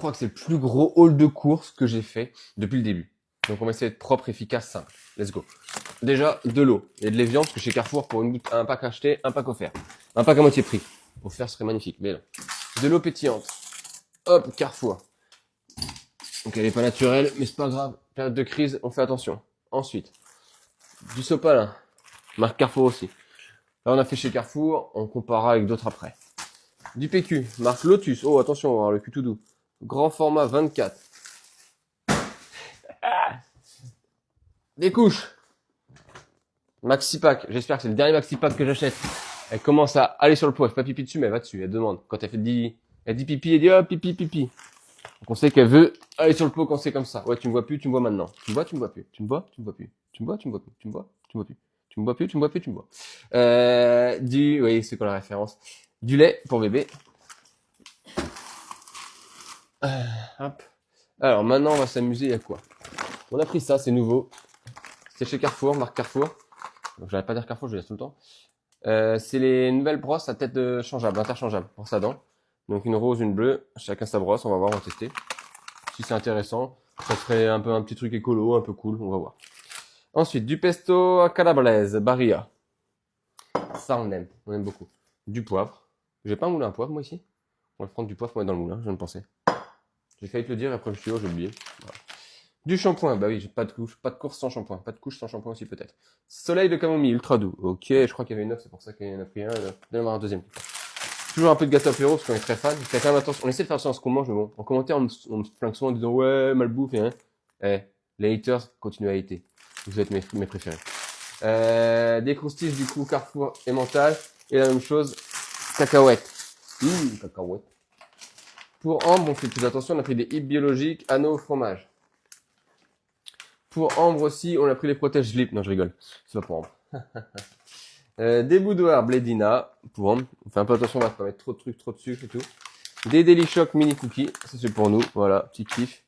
crois que c'est le plus gros haul de course que j'ai fait depuis le début. Donc on va essayer d'être propre, efficace, simple. Let's go. Déjà, de l'eau et de l'évian, parce que chez Carrefour, pour un pack acheté, un pack offert. Un pack à moitié prix. Offert serait magnifique, mais non. De l'eau pétillante. Hop, Carrefour. Donc elle est pas naturelle, mais c'est pas grave. Période de crise, on fait attention. Ensuite, du sopalin. Marque Carrefour aussi. Là, on a fait chez Carrefour, on comparera avec d'autres après. Du PQ, marque Lotus. Oh, attention, on va avoir le cul tout doux. Grand format 24. Des couches. Maxi Pack. J'espère que c'est le dernier Maxi Pack que j'achète. Elle commence à aller sur le pot. Elle fait pas pipi dessus, mais elle va dessus. Elle demande. Quand elle fait elle dit pipi, elle dit oh, pipi, pipi. Donc on sait qu'elle veut aller sur le pot quand c'est comme ça. Ouais, tu me vois plus, tu me vois maintenant. Tu me vois, tu me vois plus. Tu me vois, tu me vois plus. Tu me vois, tu me vois plus. Tu me vois, tu me vois plus. Tu me vois plus, tu me vois plus, tu me vois. Oui, c'est quoi la référence? Du lait pour bébé. Hop. Alors maintenant, on va s'amuser. Il y a quoi? On a pris ça, c'est nouveau. C'est chez Carrefour, marque Carrefour. Donc j'arrête pas de dire Carrefour, je le laisse tout le temps. C'est les nouvelles brosses à tête changeable, interchangeable, pour sa dent. Donc une rose, une bleue, chacun sa brosse, on va voir, on va tester. Si c'est intéressant, ça ferait un peu un petit truc écolo, un peu cool, on va voir. Ensuite, du pesto à calabraise, Barilla. Ça on aime beaucoup. Du poivre. J'ai pas un moulin à poivre moi ici. On va prendre du poivre pour mettre dans le moulin, je viens de penser. J'ai failli te le dire, après je suis j'ai oublié. Voilà. Du shampoing, bah oui, j'ai pas de couche, pas de course sans shampoing, pas de couche sans shampoing aussi peut-être. Soleil de camomille, ultra doux. Ok, je crois qu'il y avait une offre, c'est pour ça qu'il y en a pris un. Donne-moi un deuxième. Toujours un peu de gâteau apéro parce qu'on est très fan. Fais quand même attention, on essaie de faire attention à ce qu'on mange, mais bon, en commentaire, on me flingue souvent en disant ouais, malbouffe et hein. Les haters continuent à hater. Vous êtes mes préférés. Des croustilles du coup Carrefour et mental. Et la même chose, cacahuètes. Cacahuètes. Pour Ambre, on fait plus attention, on a pris des hips biologiques, anneaux au fromage. Pour Ambre aussi, on a pris les protèges slip. Non, je rigole. C'est pas pour Ambre. Des boudoirs Bledina. Pour Ambre. On fait un peu attention, on va pas mettre trop de trucs, trop de sucre et tout. Des Deli Shock mini cookies. Ça, c'est pour nous. Voilà, petit kiff.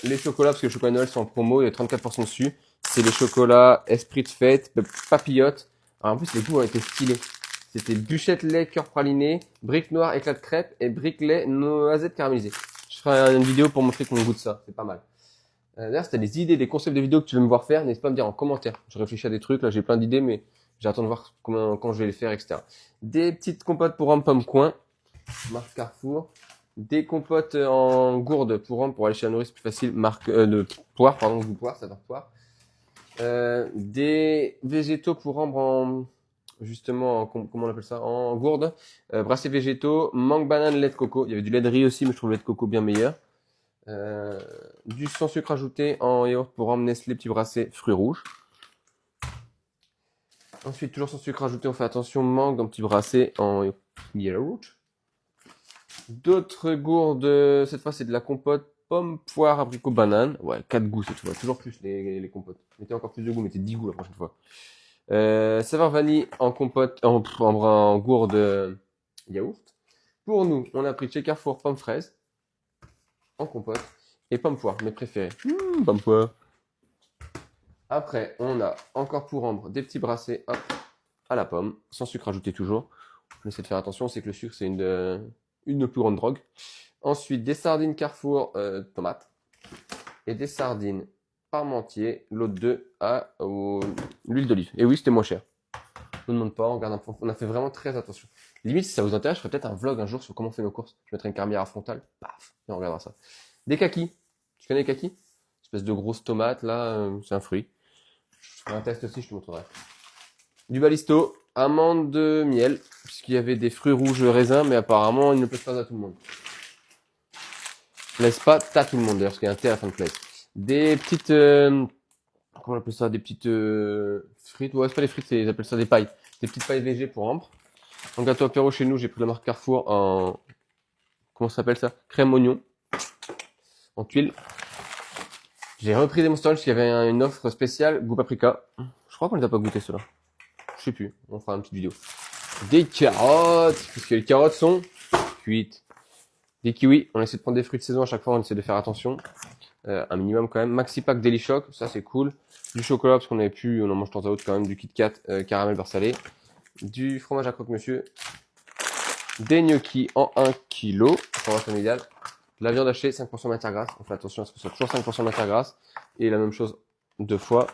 Les chocolats, parce que les chocolats Noël sont en promo, il y a 34% dessus. C'est les chocolats Esprit de fête, papillote. Alors, en plus, les goûts ont été stylés. C'était bûchette lait, cœur praliné, brique noire, éclat de crêpe et brique lait noisette caramélisée. Je ferai une vidéo pour montrer qu'on goûte ça. C'est pas mal. D'ailleurs, si t'as des idées, des concepts de vidéos que tu veux me voir faire, n'hésite pas à me dire en commentaire. Je réfléchis à des trucs, là j'ai plein d'idées, mais j'attends de voir quand je vais les faire, etc. Des petites compotes pour homme pomme coin, marque Carrefour. Des compotes en gourde pour homme pour aller chez la nourrice, plus facile, marque de poire, pardon, goût poire, ça adore poire. Des végétaux pour ambre en justement comment on appelle ça, en gourde, brassés végétaux, mangue banane, lait de coco. Il y avait du lait de riz aussi, mais je trouve le lait de coco bien meilleur. Du sans sucre ajouté en yaourt pour rendre Nestlé petit brassé fruits rouges. Ensuite, toujours sans sucre ajouté, on fait attention, mangue dans petit brassé en yaourt. D'autres gourdes, cette fois c'est de la compote pomme, poire, abricot, banane. Ouais, 4 goûts cette fois, toujours plus les compotes. Mettez encore plus de goûts, mettez 10 goûts la prochaine fois. Saveur vanille en compote, en gourde yaourt. Pour nous, on a pris chez Carrefour pomme fraise en compote. Et pomme poire, mes préférés. Pomme poire. Après, on a encore pour Ambre des petits brassés hop, à la pomme, sans sucre ajouté toujours. On essaie de faire attention, c'est que le sucre c'est une de nos plus grandes drogues. Ensuite, des sardines Carrefour tomates. Et des sardines Parmentier, l'autre 2 à l'huile d'olive. Et oui, c'était moins cher. On ne demande pas, on a fait vraiment très attention. Limite, si ça vous intéresse, je ferai peut-être un vlog un jour sur comment on fait nos courses. Je mettrai une caméra frontale, paf, et on regardera ça. Des kakis. Tu connais les kakis? Espèce de grosse tomate, là, c'est un fruit. Je ferai un test aussi, je te montrerai. Du balisto, amande de miel, puisqu'il y avait des fruits rouges raisins, mais apparemment, ils ne plaisent pas à tout le monde. Plaisent pas à tout le monde, d'ailleurs, parce qu'il y a un thé à la fin de plaise. Des petites, comment on appelle ça? Des petites frites, ouais, c'est pas des frites, ils appellent ça des pailles. Des petites pailles végé pour Ambre. En gâteau apéro chez nous, j'ai pris la marque Carrefour en, comment ça s'appelle ça? Crème oignon. En tuile. J'ai repris des Monster parce qu'il y avait une offre spéciale, goût paprika. Je crois qu'on les a pas goûté ceux-là. Je sais plus, on fera une petite vidéo. Des carottes, puisque les carottes sont cuites. Des kiwis, on essaie de prendre des fruits de saison à chaque fois, on essaie de faire attention. Un minimum quand même. Maxi Pack Deli Shock, ça c'est cool. Du chocolat, parce qu'on avait pu, on en mange de temps à autre quand même. Du Kit Kat, caramel beurre salé. Du fromage à croque-monsieur. Des gnocchis en 1 kg, format familial. La viande hachée, 5% de matière grasse. On fait attention à ce que ce soit toujours 5% de matière grasse. Et la même chose 2 fois.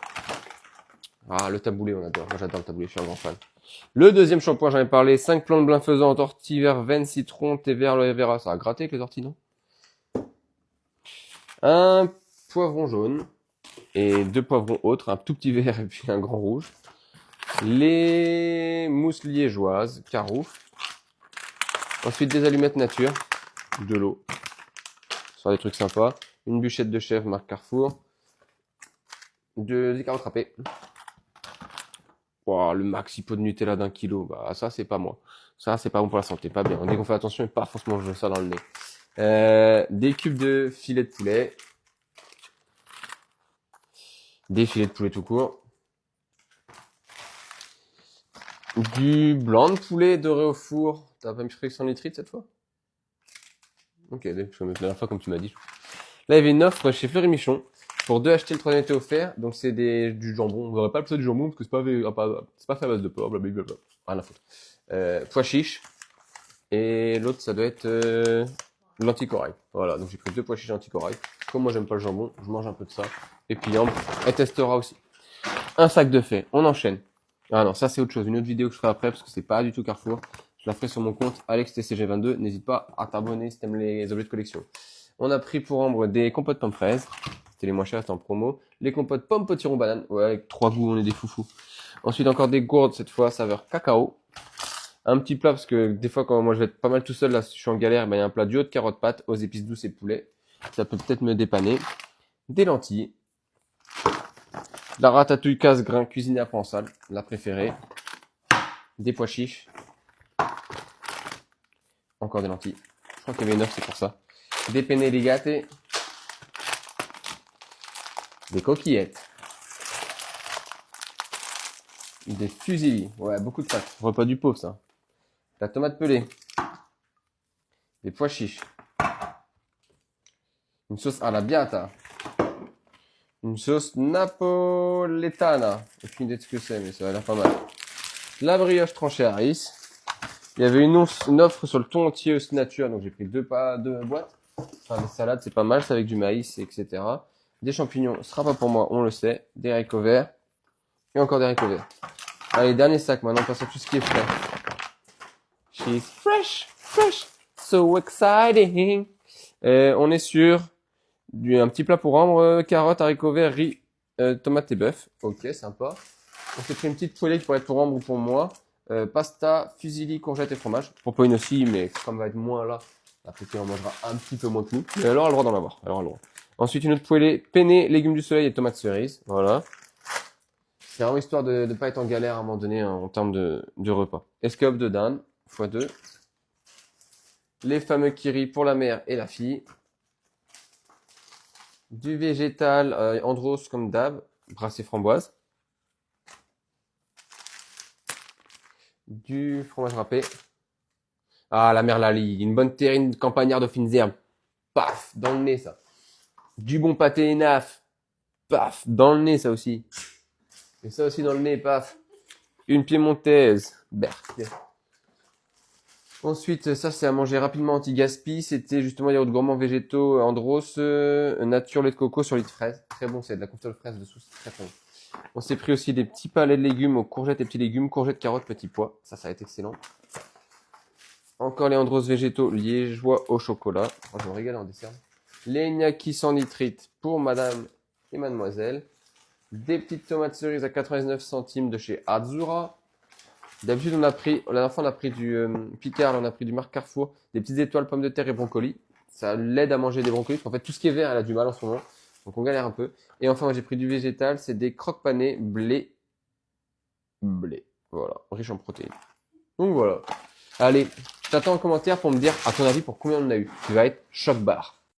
Ah, le taboulé, on adore. Moi, j'adore le taboulé, je suis un grand fan. Le deuxième shampoing, j'en ai parlé. 5 plantes bienfaisantes, ortie, verveine, citron, thé vert, aloe vera. Ça a gratté avec les orties, non? Un poivron jaune. Et 2 poivrons autres. Un tout petit vert et puis un grand rouge. Les mousses liégeoises, Carouf. Ensuite, des allumettes nature. De l'eau. Sur des trucs sympas. Une bûchette de chèvre, marque Carrefour. Des carottes râpées. Wow, le maxi pot de Nutella d'1 kilo, bah ça c'est pas moi. Ça c'est pas bon pour la santé, pas bien. On dit qu'on fait attention et pas forcément je ça dans le nez. Des cubes de filet de poulet. Des filets de poulet tout court. Du blanc de poulet doré au four. T'as pas mis fric sans nitrite cette fois? Ok, parce que la dernière fois comme tu m'as dit. Là il y avait une offre chez Fleury Michon. Pour 2 achetés, le troisième était offert. Donc c'est du jambon. On n'aurait pas le du jambon parce que c'est pas fait à base de porc, blablabla. Rien à foutre. Pois chiches. Et l'autre, ça doit être l'anticorail. Voilà, donc j'ai pris 2 pois chiches anticorail. Comme moi j'aime pas le jambon, je mange un peu de ça. Et puis Ambre, elle testera aussi. Un sac de fées. On enchaîne. Ah non, ça c'est autre chose. Une autre vidéo que je ferai après parce que c'est pas du tout Carrefour. Je la ferai sur mon compte AlexTCG22. N'hésite pas à t'abonner si t'aimes les objets de collection. On a pris pour Ambre des compotes pommes fraises. C'était les moins chers, c'était en promo. Les compotes pommes potiron banane. Ouais, avec 3 goûts, on est des foufous. Ensuite, encore des gourdes, cette fois, saveur cacao. Un petit plat, parce que des fois, quand moi je vais être pas mal tout seul, là, si je suis en galère, ben, il y a un plat du haut de carottes pâtes aux épices douces et poulet. Ça peut peut-être me dépanner. Des lentilles. La ratatouille casse-grain cuisinée à Prensal, la préférée. Des pois chiches. Encore des lentilles. Je crois qu'il y avait 9, c'est pour ça. Des penne rigate. Des coquillettes. Des fusilli. Ouais, beaucoup de pâtes. Repas du pauvre, ça. La tomate pelée. Des pois chiches. Une sauce alla biata. Une sauce napoletana. Aucune idée de ce que c'est, mais ça a l'air pas mal. La brioche tranchée à riz. Il y avait une offre sur le thon entier aussi nature, donc j'ai pris 2 boîtes. Enfin, des salades, c'est pas mal, c'est avec du maïs, etc. Des champignons, ce sera pas pour moi, on le sait. Des haricots verts. Et encore des haricots verts. Allez, dernier sac, maintenant on passe à tout ce qui est frais. She's fresh, fresh, so exciting. On est sur un petit plat pour Ambre, carottes, haricots verts, riz, tomates et bœuf. Ok, sympa. On s'est pris une petite poêlée qui pourrait être pour Ambre ou pour moi. Pasta, fusilli, courgettes et fromage. Pour Pauline aussi, mais comme va être moins là, la petite en mangera un petit peu moins que nous. Mais elle aura le droit d'en avoir. Elle aura le droit. Ensuite, une autre poêlée, penne, légumes du soleil et tomates cerises. Voilà. C'est vraiment histoire de ne pas être en galère à un moment donné en termes de repas. Escalope de dinde, x2. Les fameux kiri pour la mère et la fille. Du végétal, Andros comme d'hab, brassé framboise. Du fromage râpé. Ah, la mère Lali, une bonne terrine campagnarde aux fines herbes. Paf, dans le nez ça. Du bon pâté naf. Paf, dans le nez ça aussi. Et ça aussi dans le nez, paf. Une piémontaise. Berk. Ensuite, ça c'est à manger rapidement anti-gaspi. C'était justement yaourt gourmand végétaux Andros, nature lait de coco sur lit de fraise. Très bon, c'est de la confiture de fraise dessous, c'est très bon. On s'est pris aussi des petits palets de légumes aux courgettes et petits légumes, courgettes, carottes, petits pois. Ça va être excellent. Encore les Andros végétaux liégeois au chocolat. Oh, je me régale en dessert. Les gnocchis sans nitrite pour madame et mademoiselle. Des petites tomates cerises à 99 centimes de chez Azura. D'habitude, la dernière fois, on a pris du Picard, on a pris du Marc Carrefour, des petites étoiles, pommes de terre et brocolis. Ça l'aide à manger des brocolis, parce qu'en fait, tout ce qui est vert, elle a du mal en ce moment. Donc, on galère un peu. Et enfin, moi, j'ai pris du végétal, c'est des croque-panés blé. Voilà, riche en protéines. Donc, voilà. Allez, je t'attends en commentaire pour me dire, à ton avis, pour combien on en a eu. Tu vas être choc-barre.